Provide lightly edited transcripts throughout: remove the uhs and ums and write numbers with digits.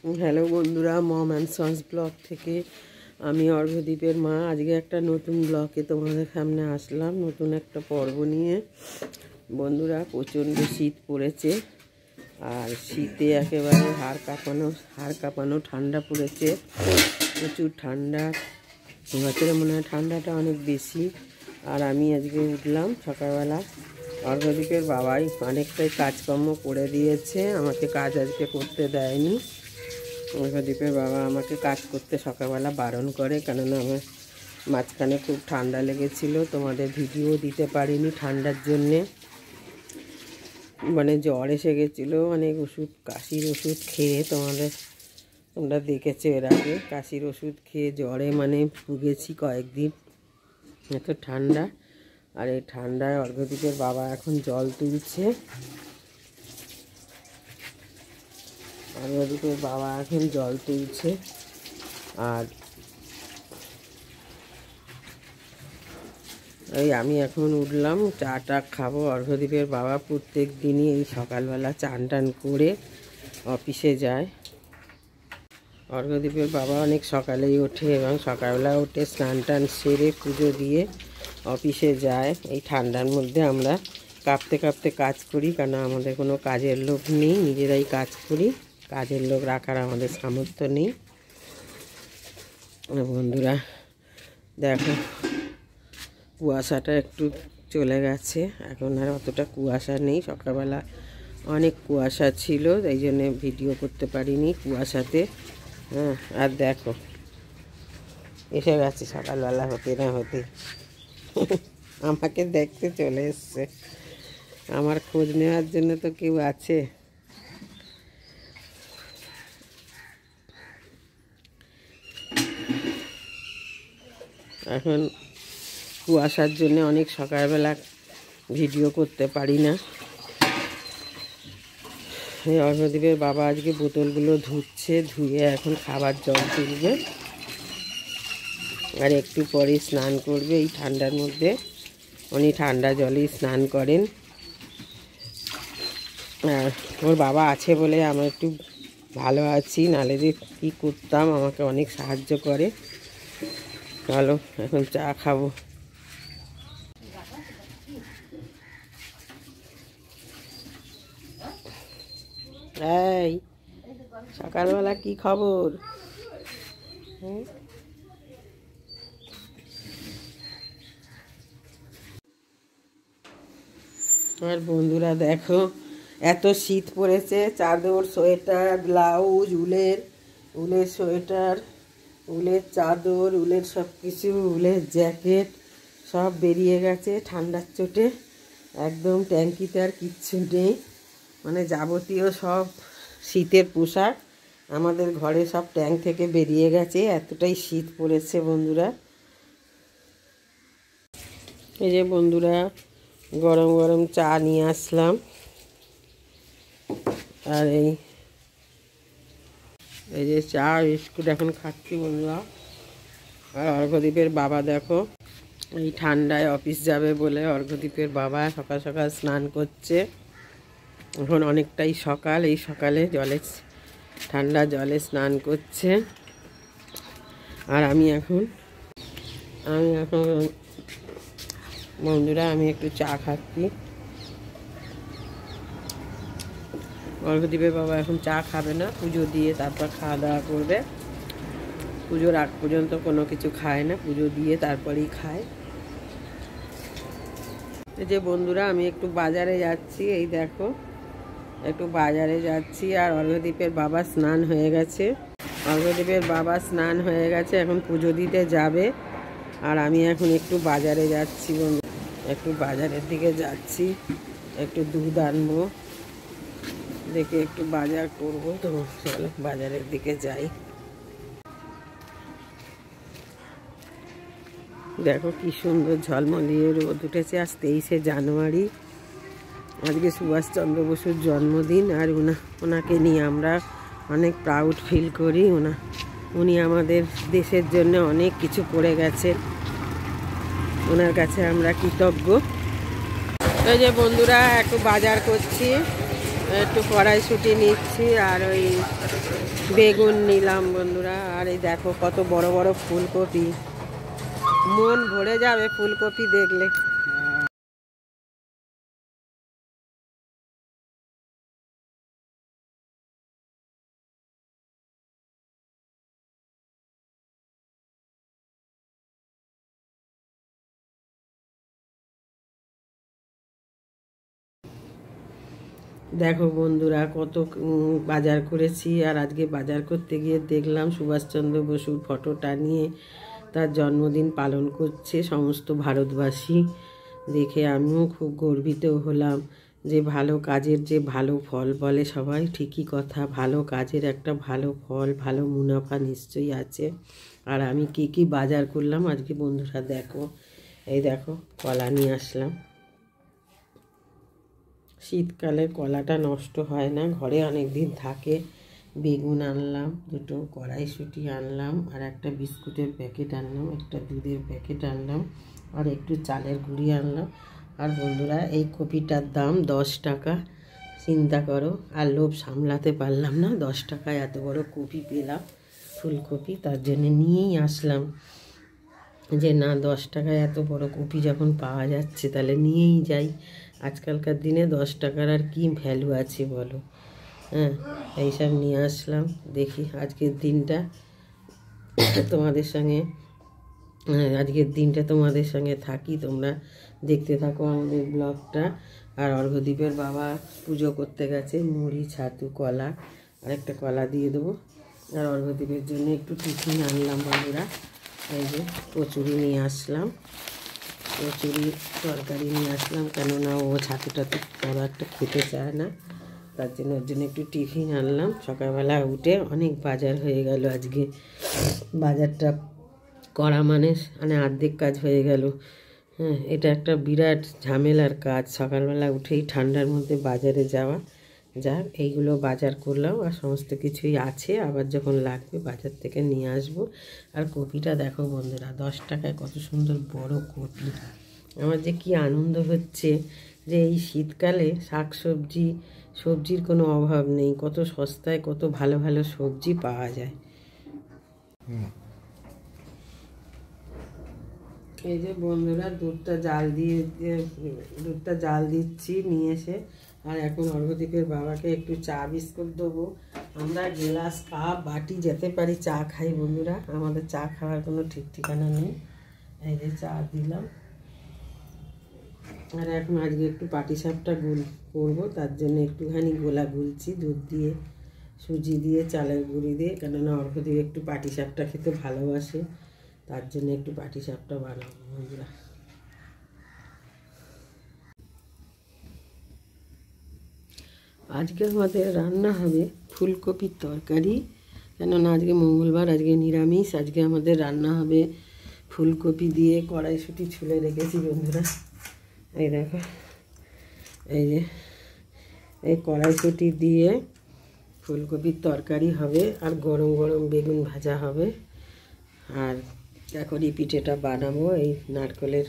Hello বন্ধুরা, মম and sons blog থেকে আমি অর্ঘ্যদীপের মা। আজকে একটা নতুন ব্লগে তোমাদের সামনে আসলাম, নতুন একটা পর্ব নিয়ে। বন্ধুরা, প্রচণ্ড শীত পড়েছে, আর শীতে একেবারে হাড় কাঁপানো ঠান্ডা পড়েছে, প্রচুর ঠান্ডা। বছরে মনে হয় ঠান্ডাটা অনেক বেশি। আর আমি আজকে উঠলাম সকালবেলা। অর্ঘ্যদীপের বাবাই অনেকটাই কাজকর্ম করে দিয়েছে, আমাকে কাজ আজকে করতে দেয়নি। অর্ঘ্যদীপের বাবা আমাকে কাজ করতে সকালবেলা বারণ করে, কেননা আমার মাঝখানে খুব ঠান্ডা লেগেছিল, তোমাদের ভিডিও দিতে পারিনি ঠান্ডার জন্যে। মানে জ্বর এসে গেছিলো, অনেক ওষুধ, কাশির ওষুধ খেয়ে তোমরা দেখেছো এর আগে। কাশির ওষুধ খেয়ে জ্বরে মানে ভুগেছি কয়েকদিন, এত ঠান্ডা। আর এই ঠান্ডায় অর্ঘ্যদীপের বাবা এখন জল তুলছে। অর্ঘ্যদীপের বাবা এখন জল তুলছে। আর এই আমি এখন উঠলাম, চাটা খাবো। অর্ঘ্যদীপের বাবা প্রত্যেক দিনই এই সকালবেলা চান টান করে অফিসে যায়। অর্ঘ্যদীপের বাবা অনেক সকালেই ওঠে এবং সকালবেলা উঠে স্নান টান সেরে পুজো দিয়ে অফিসে যায়। এই ঠান্ডার মধ্যে আমরা কাঁপতে কাঁপতে কাজ করি, কারণ আমাদের কোনো কাজের লোক নেই, নিজেরাই কাজ করি। কাজের লোক রাখার আমাদের সামর্থ্য নেই। বন্ধুরা দেখো, কুয়াশাটা একটু চলে গেছে, এখন আর অতটা কুয়াশা নেই। সকালবেলা অনেক কুয়াশা ছিল, তাই জন্যে ভিডিও করতে পারিনি কুয়াশাতে। হ্যাঁ, আর দেখো এসে গেছে সকালবেলা হতে না হতে আমাকে দেখতে চলে এসছে। আমার খোঁজ নেওয়ার জন্য তো কেউ আছে। এখন কুয়াশার জন্য অনেক সকালবেলা ভিডিও করতে পারি না। এই অর্ঘ্যদীপের বাবা আজকে বোতলগুলো ধুচ্ছে, ধুয়ে এখন খাবার জল তুলবে, আর একটু পরে স্নান করবে। এই ঠান্ডার মধ্যে উনি ঠান্ডা জলেই স্নান করেন। আর ওর বাবা আছে বলে আমরা একটু ভালো আছি, নাহলে যে কী করতাম। আমাকে অনেক সাহায্য করে। চলো এখন চা খাবো। এই সকালবেলা কি খবর? আর বন্ধুরা দেখো, এত শীত পড়েছে, চাদর, সোয়েটার, ব্লাউজ, উলের সোয়েটার, উলের চাদর, উলের সব কিছু, উলের জ্যাকেট সব বেরিয়ে গেছে ঠান্ডার চোটে। একদম ট্যাঙ্কিতে আর কিচ্ছু নেই, মানে যাবতীয় সব শীতের পোশাক আমাদের ঘরে সব ট্যাঙ্ক থেকে বেরিয়ে গেছে, এতটাই শীত পড়েছে বন্ধুরা। এই যে বন্ধুরা, গরম গরম চা নিয়ে আসলাম। আর এই যে চা বিস্কুট এখন খাচ্ছি বন্ধুরা। আর অর্ঘ্যদীপের বাবা দেখো, এই ঠান্ডায় অফিস যাবে বলে অর্ঘ্যদীপের বাবা সকাল সকাল স্নান করছে। এখন অনেকটাই সকাল, এই সকালে ঠান্ডা জলে স্নান করছে। আর আমি এখন বন্ধুরা আমি একটু চা খাচ্ছি। অর্ঘ্যদীপের বাবা এখন চা খাবে না, পুজো দিয়ে তারপর খাওয়া দাওয়া করবে। পুজোর আগ পর্যন্ত কোনো কিছু খায় না, পুজো দিয়ে তারপরেই খায়। এই যে বন্ধুরা, আমি একটু বাজারে যাচ্ছি, এই দেখো একটু বাজারে যাচ্ছি। আর অর্ঘ্যদীপের বাবা স্নান হয়ে গেছে, এখন পুজো দিতে যাবে। আর আমি এখন একটু বাজারে যাচ্ছি বন্ধু, একটু বাজারের দিকে যাচ্ছি, একটু দুধ আনবো, দেখে একটু বাজার করবো। তো চলো বাজারের দিকে যাই। দেখো কি সুন্দর ঝলমলিয়ে রোদ উঠেছে। আজ 23শে জানুয়ারি, আজকে সুভাষচন্দ্র বসুর জন্মদিন। আর ওনাকে নিয়ে আমরা অনেক প্রাউড ফিল করি। উনি আমাদের দেশের জন্য অনেক কিছু করে গেছে, ওনার কাছে আমরা কৃতজ্ঞ। এই যে বন্ধুরা, একটু বাজার করছি, একটু কড়াইশুঁটি নিচ্ছি আর ওই বেগুন নিলাম বন্ধুরা। আর এই দেখো কত বড় বড় ফুলকপি, মন ভরে যাবে ফুলকপি দেখলে। দেখো বন্ধুরা কত বাজার করেছি। আর আজকে বাজার করতে গিয়ে দেখলাম সুভাষচন্দ্র বসুর ফটোটা নিয়ে তার জন্মদিন পালন করছে সমস্ত ভারতবাসী। দেখে আমিও খুব গর্বিত হলাম যে ভালো কাজের যে ভালো ফল বলে সবাই, ঠিকই কথা, ভালো কাজের একটা ভালো ফল, ভালো মুনাফা নিশ্চয়ই আছে। আর আমি কি কি বাজার করলাম আজকে বন্ধুরা দেখো। এই দেখো কলা নিয়ে আসলাম, শীতকালে কলাটা নষ্ট হয় না, ঘরে অনেক দিন থাকে। বেগুন আনলাম, দুটো কড়াইশুঁটি আনলাম, আর একটা বিস্কুটের প্যাকেট আনলাম, একটা দুধের প্যাকেট আনলাম, আর একটু চালের গুঁড়ি আনলাম। আর বন্ধুরা এই কপিটার দাম 10 টাকা, চিন্তা করো। আর লোভ সামলাতে পারলাম না, 10 টাকায় এত বড় কপি পেলাম, ফুলকপি, তার জন্য নিয়েই আসলাম যে না 10 টাকায় এত বড় কপি যখন পাওয়া যাচ্ছে তাহলে নিয়েই যাই। আজকালকার দিনে 10 টাকার আর কি ভ্যালু আছে বলো। হ্যাঁ, এইসব নিয়ে আসলাম। দেখি আজকের দিনটা তোমাদের সঙ্গে থাকি, তোমরা দেখতে থাকো আমাদের ব্লগটা। আর অর্ঘ্যদ্বীপের বাবা পুজো করতে গেছে, মুড়ি, ছাতু, কলা, আর একটা কলা দিয়ে দেবো। আর অর্ঘ্যদ্বীপের জন্য একটু টিফিন আনলাম বন্ধুরা। এই যে কচুরি নিয়ে আসলাম, কচুরি তরকারি নিয়ে আসলাম, কেননা ও ছাতু টাতু বড় একটা খেতে চায় না, তার জন্য ওর জন্য একটু টিফিন আনলাম। সকালবেলা উঠে অনেক বাজার হয়ে গেল আজকে, বাজারটা করা মানে অর্ধেক কাজ হয়ে গেল। হ্যাঁ, এটা একটা বিরাট ঝামেলার কাজ, সকালবেলা উঠেই ঠান্ডার মধ্যে বাজারে যাওয়া। যাক, এইগুলো বাজার করলাম, আর সমস্ত কিছুই আছে, আবার যখন লাগবে বাজার থেকে নিয়ে আসব। আর কপিটা দেখো বন্ধুরা, 10 টাকায় কত সুন্দর বড় কপি। আমার যে কি আনন্দ হচ্ছে যে এই শীতকালে সবজির কোনো অভাব নেই, কত সস্তায় কত ভালো ভালো সবজি পাওয়া যায়। এই যে বন্ধুরা দুধটা জাল দিচ্ছি নিয়ে এসে। আর এখন অর্ঘ্যদ্বীপের বাবাকে একটু চা বিস্কুট দেবো। আমরা গ্লাস, কাপ, বাটি যেতে পারি চা খাই বন্ধুরা, আমাদের চা খাওয়ার কোনো ঠিক ঠিকানা নেই। এই যে চা দিলাম। আর এখন আজকে একটু পাটিসাপটা করবো, তার জন্য একটুখানি গোলা গুলছি, দুধ দিয়ে, সুজি দিয়ে, চালের গুঁড়ি দিয়ে, কেননা অর্ঘ্যদ্বীপ একটু পাটিসাপটা খেতে ভালোবাসে, তার জন্য একটু পাটিসাপটা বানাবো বন্ধুরা। আজকে আমাদের রান্না হবে ফুলকপির তরকারি, কেননা আজকে মঙ্গলবার, আজকে নিরামিষ। আজকে আমাদের রান্না হবে ফুলকপি দিয়ে, কড়াইশুঁটি ছুলে রেখেছি বন্ধুরা। এই দেখো, এই যে এই কড়াইশুঁটি দিয়ে ফুলকপির তরকারি হবে, আর গরম গরম বেগুন ভাজা হবে। আর এখন এই পিঠেটা বানাবো, এই নারকেলের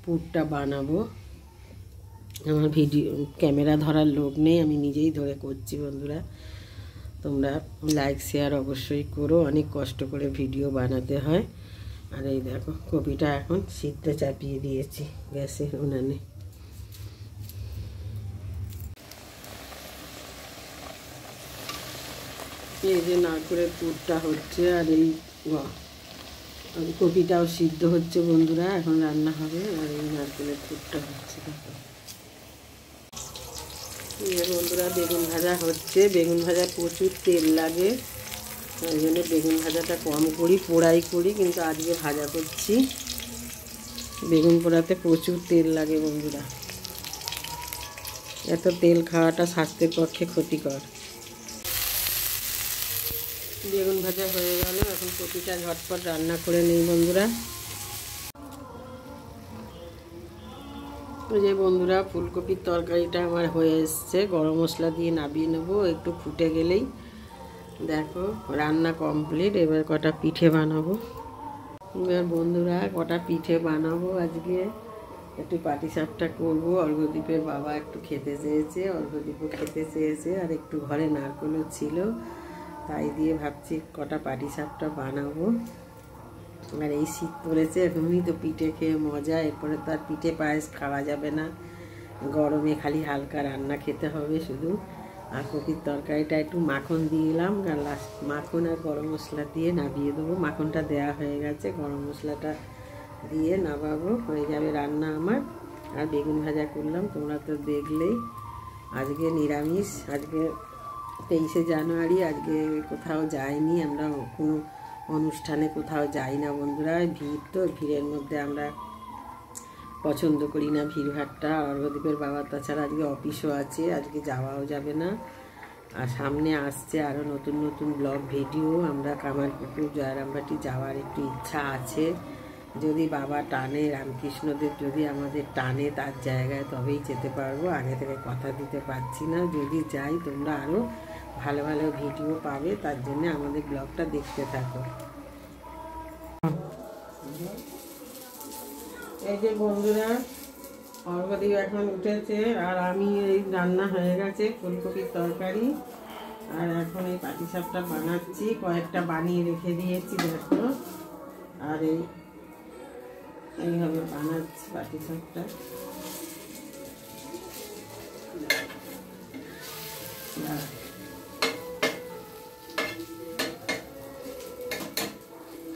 পুরটা বানাবো। আমার ক্যামেরা ধরার লোক নেই, আমি নিজেই ধরে করছি বন্ধুরা। তোমরা লাইক শেয়ার অবশ্যই করো, অনেক কষ্ট করে ভিডিও বানাতে হয়। আর এই দেখো কপিটা এখন সিদ্ধ চাপিয়ে দিয়েছি গ্যাসে, উনানে। এই যে নারকেলের পুরটা হচ্ছে, আর এই কপিটাও সিদ্ধ হচ্ছে বন্ধুরা, এখন রান্না হবে। আর এই নারকেলের পুরটা হচ্ছে দেখো। বন্ধুরা বেগুন ভাজা হচ্ছে, বেগুন ভাজা প্রচুর তেল লাগে, ওই জন্য বেগুন ভাজাটা কম করি, পোড়াই করি, কিন্তু আজকে ভাজা করছি। বেগুন পোড়াতে প্রচুর তেল লাগে বন্ধুরা, এত তেল খাওয়াটা স্বাস্থ্যের পক্ষে ক্ষতিকর। বেগুন ভাজা হয়ে গেল, এখন কপিটা ঝটপট রান্না করে নেই বন্ধুরা। যে বন্ধুরা ফুলকপির তরকারিটা আমার হয়ে এসছে, গরম মশলা দিয়ে নামিয়ে নেবো, একটু ফুটে গেলেই দেখো রান্না কমপ্লিট। এবার কটা পিঠে বানাবো। এবার বন্ধুরা কটা পিঠে বানাবো আজকে। একটু পাটিসাপটা করবো। অর্ঘ্যদীপের বাবা একটু খেতে চেয়েছে, অর্ঘ্যদীপও খেতে চেয়েছে, আর একটু ঘরে নারকেলও ছিল, তাই দিয়ে ভাবছি কটা পাটিসাপটা বানাবো। আর এই শীত পড়েছে, এখনই তো পিঠে খেয়ে মজা, এরপরে তো আর পিঠে পায়েস খাওয়া যাবে না, গরমে খালি হালকা রান্না খেতে হবে শুধু। আর কপির তরকারিটা একটু মাখন দিয়ে দিলাম, লাস্ট মাখন আর গরম মশলা দিয়ে নামিয়ে দেবো। মাখনটা দেওয়া হয়ে গেছে, গরম মশলাটা দিয়ে নামাবো, হয়ে যাবে রান্না আমার। আর বেগুন ভাজা করলাম, তোমরা তো দেখলেই। আজকে নিরামিষ, আজকে 23শে জানুয়ারি, আজকে কোথাও যাইনি আমরা, কোনো অনুষ্ঠানে কোথাও যাই না বন্ধুরা। ভিড় তো, ভিড়ের মধ্যে আমরা পছন্দ করি না ভিড়ভাট্টা। অর্ঘ্যদীপের বাবা তাছাড়া আজকে অফিসও আছে, আজকে যাওয়াও যাবে না। আর সামনে আসছে আরও নতুন নতুন ব্লগ ভিডিও। আমরা কামারপুকুর জয়রামবাটি যাওয়ার একটু ইচ্ছা আছে, যদি বাবা টানে, রামকৃষ্ণদেব যদি আমাদের টানে তার জায়গায়, তবেই যেতে পারবো। আগে থেকে কথা দিতে পারছি না। যদি যাই তোমরা আরও ভালো ভালো ভিডিও পাবে, তার জন্য আমাদের ব্লগটা দেখতে থাকো। এই যে বন্ধুরা, অর্ঘ্যদীপ এখন উঠেছে, আর আমি এই রান্না হয়ে গেছে ফুলকপির তরকারি। আর এখন এই পাটিসাপটা বানাচ্ছি, কয়েকটা বানিয়ে রেখে দিয়েছি দেখো। আর এইভাবে বানাচ্ছি পাটিসাপটা।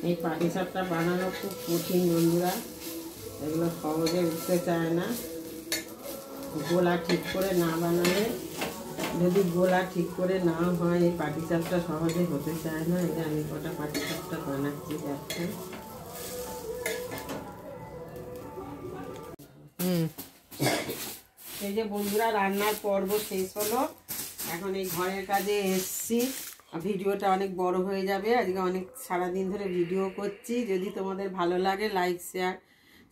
এই পাটিসাপটা বানানো খুব কঠিন বন্ধুরা, এগুলো সহজে উঠতে চায় না। গোলা ঠিক করে না বানালে, যদি গোলা ঠিক করে না হয়, এই পাটিসাপটা সহজে হতে চায় না। এই যে আমি কটা পাটিসাপটা বানাচ্ছি দেখো। এই যে বন্ধুরা, রান্নার পর্ব শেষ হলো, এখন এই ঘরের কাজে এসছি। ভিডিওটা অনেক বড় হয়ে যাবে, আজকে অনেক সারাদিন ধরে ভিডিও করছি। যদি তোমাদের ভালো লাগে লাইক শেয়ার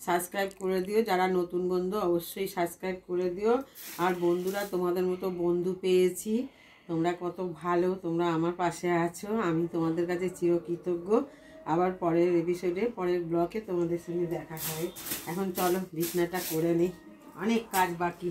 সাবস্ক্রাইব করে দিও, যারা নতুন বন্ধু অবশ্যই সাবস্ক্রাইব করে দিও। আর বন্ধুরা, তোমাদের মতো বন্ধু পেয়েছি, তোমরা কত ভালো, তোমরা আমার পাশে আছো, আমি তোমাদের কাছে চিরকৃতজ্ঞ। আবার পরের এপিসোডে, পরের ব্লগে তোমাদের সঙ্গে দেখা হয়। এখন চলো বিছনাটা করে নিই, অনেক কাজ বাকি।